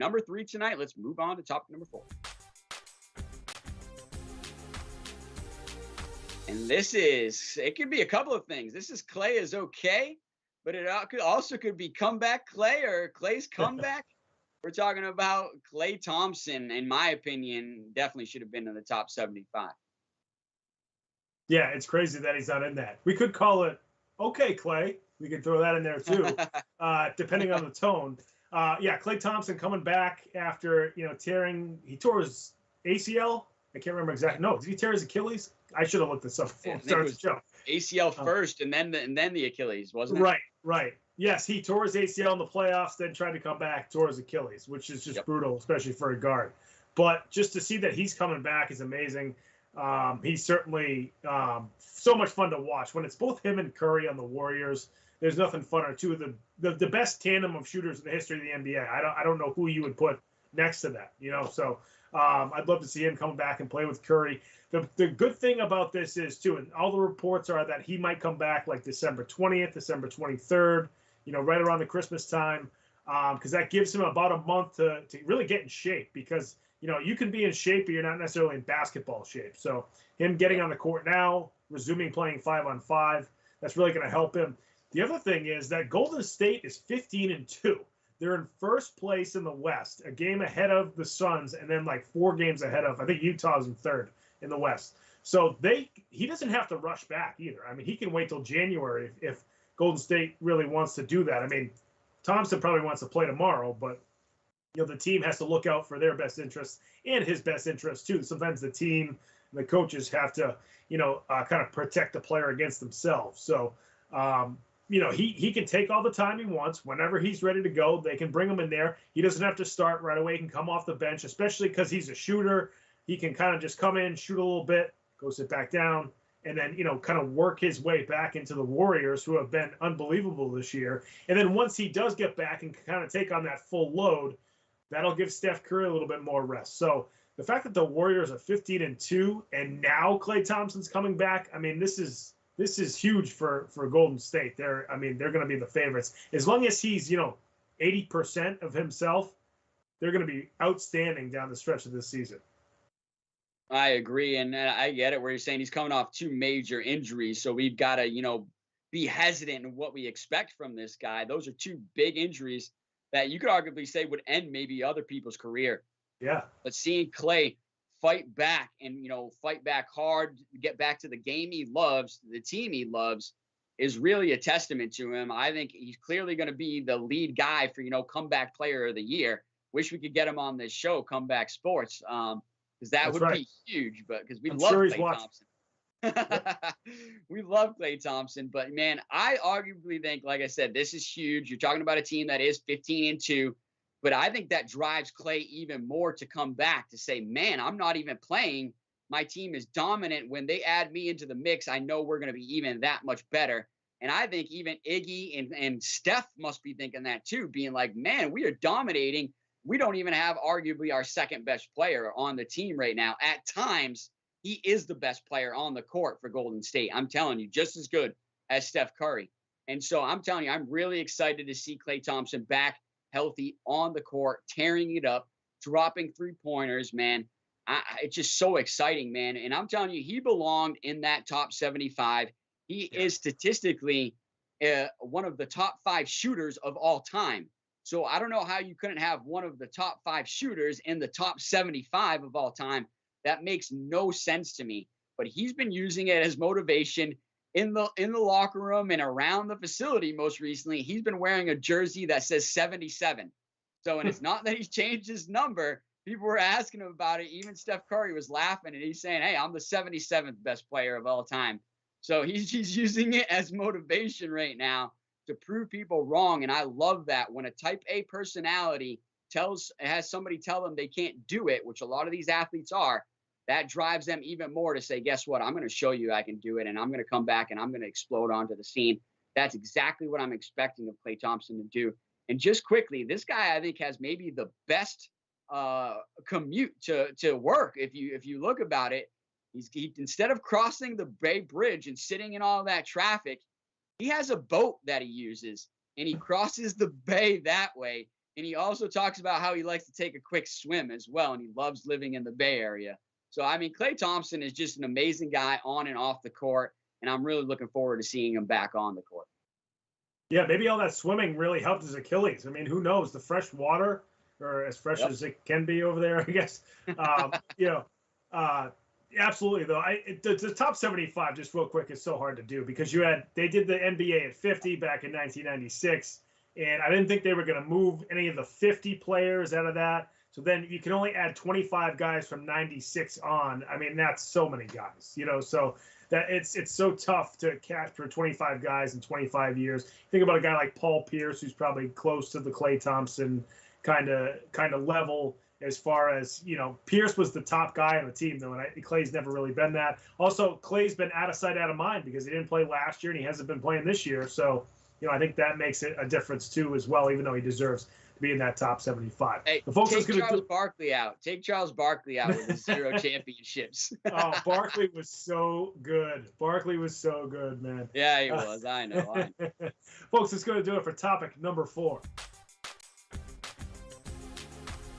number 3 tonight. Let's move on to topic number 4. And it could be a couple of things. This is Klay is okay, but it could be comeback Klay or Klay's comeback. We're talking about Klay Thompson, in my opinion, definitely should have been in the top 75. Yeah, it's crazy that he's not in that. We could call it okay, Klay. We could throw that in there too, depending on the tone. Yeah, Klay Thompson coming back after, he tore his ACL. I can't remember exactly. No, did he tear his Achilles? I should have looked this up before we started the show. ACL first, and then the Achilles, wasn't it? Right. Yes, he tore his ACL in the playoffs, then tried to come back, tore his Achilles, which is just brutal, especially for a guard. But just to see that he's coming back is amazing. He's certainly so much fun to watch. When it's both him and Curry on the Warriors, there's nothing funner. Two of the best tandem of shooters in the history of the NBA. I don't know who you would put next to that, So I'd love to see him come back and play with Curry. The good thing about this is, too, and all the reports are that he might come back like December 20th, December 23rd, right around the Christmas time, because that gives him about a month to really get in shape, because, you can be in shape, but you're not necessarily in basketball shape. So him getting on the court now, resuming playing 5-on-5, that's really going to help him. The other thing is that Golden State is 15-2. They're in first place in the West, a game ahead of the Suns, and then like 4 games ahead of, I think Utah's in third in the West. So he doesn't have to rush back either. I mean, he can wait till January if Golden State really wants to do that. I mean, Thompson probably wants to play tomorrow, but the team has to look out for their best interests and his best interests too. Sometimes the team and the coaches have to, kind of protect the player against themselves. So, he can take all the time he wants. Whenever he's ready to go, they can bring him in there. He doesn't have to start right away. He can come off the bench, especially because he's a shooter. He can kind of just come in, shoot a little bit, go sit back down, and then, kind of work his way back into the Warriors, who have been unbelievable this year. And then once he does get back and kind of take on that full load, that'll give Steph Curry a little bit more rest. So the fact that the Warriors are 15-2 and now Klay Thompson's coming back, I mean, this is huge for Golden State. They're going to be the favorites. As long as he's, 80% of himself, they're going to be outstanding down the stretch of this season. I agree, and I get it where you're saying he's coming off 2 major injuries, so we've got to, be hesitant in what we expect from this guy. Those are 2 big injuries that you could arguably say would end maybe other people's career. Yeah. But seeing Klay fight back and, fight back hard, get back to the game he loves, the team he loves, is really a testament to him. I think he's clearly going to be the lead guy for, comeback player of the year. Wish we could get him on this show, Comeback Sports, because that would be huge. But because we love Klay Thompson. We love Klay Thompson, but man, I arguably think, like I said, this is huge. You're talking about a team that is 15-2, but I think that drives Klay even more to come back to say, man, I'm not even playing. My team is dominant. When they add me into the mix, I know we're going to be even that much better. And I think even Iggy and Steph must be thinking that too, being like, man, we are dominating. We don't even have arguably our second best player on the team right now. At times, he is the best player on the court for Golden State. I'm telling you, just as good as Steph Curry. And so I'm telling you, I'm really excited to see Klay Thompson back healthy on the court, tearing it up, dropping 3-pointers, man. It's just so exciting, man. And I'm telling you, he belonged in that top 75. He is statistically one of the top 5 shooters of all time. So I don't know how you couldn't have one of the top 5 shooters in the top 75 of all time. That makes no sense to me, but he's been using it as motivation in the locker room and around the facility. Most recently, he's been wearing a jersey that says 77. So, and it's not that he's changed his number. People were asking him about it. Even Steph Curry was laughing, and he's saying, hey, I'm the 77th best player of all time. So he's using it as motivation right now to prove people wrong. And I love that when a type A personality has somebody tell them they can't do it, which a lot of these athletes are, that drives them even more to say, guess what? I'm going to show you I can do it, and I'm going to come back, and I'm going to explode onto the scene. That's exactly what I'm expecting of Klay Thompson to do. And just quickly, this guy, I think, has maybe the best commute to work. If you look about it, he instead of crossing the Bay Bridge and sitting in all that traffic, he has a boat that he uses, and he crosses the bay that way. And he also talks about how he likes to take a quick swim as well, and he loves living in the Bay Area. So, I mean, Klay Thompson is just an amazing guy on and off the court, and I'm really looking forward to seeing him back on the court. Yeah, maybe all that swimming really helped his Achilles. I mean, who knows? The fresh water, or as fresh as it can be over there, I guess. Absolutely, though. The top 75, just real quick, is so hard to do because they did the NBA at 50 back in 1996, and I didn't think they were going to move any of the 50 players out of that. So then you can only add 25 guys from 96 on. I mean, that's so many guys, so that it's so tough to capture 25 guys in 25 years. Think about a guy like Paul Pierce, who's probably close to the Klay Thompson kind of level as far as, Pierce was the top guy on the team, though, and Klay's never really been that. Also, Klay's been out of sight, out of mind because he didn't play last year and he hasn't been playing this year. So, I think that makes it a difference, too, as well, even though he deserves to be in that top 75. Hey, take Charles Barkley out. Take Charles Barkley out with his 0 championships. Oh, Barkley was so good. Barkley was so good, man. Yeah, he was. I know. Folks, it's going to do it for topic number 4.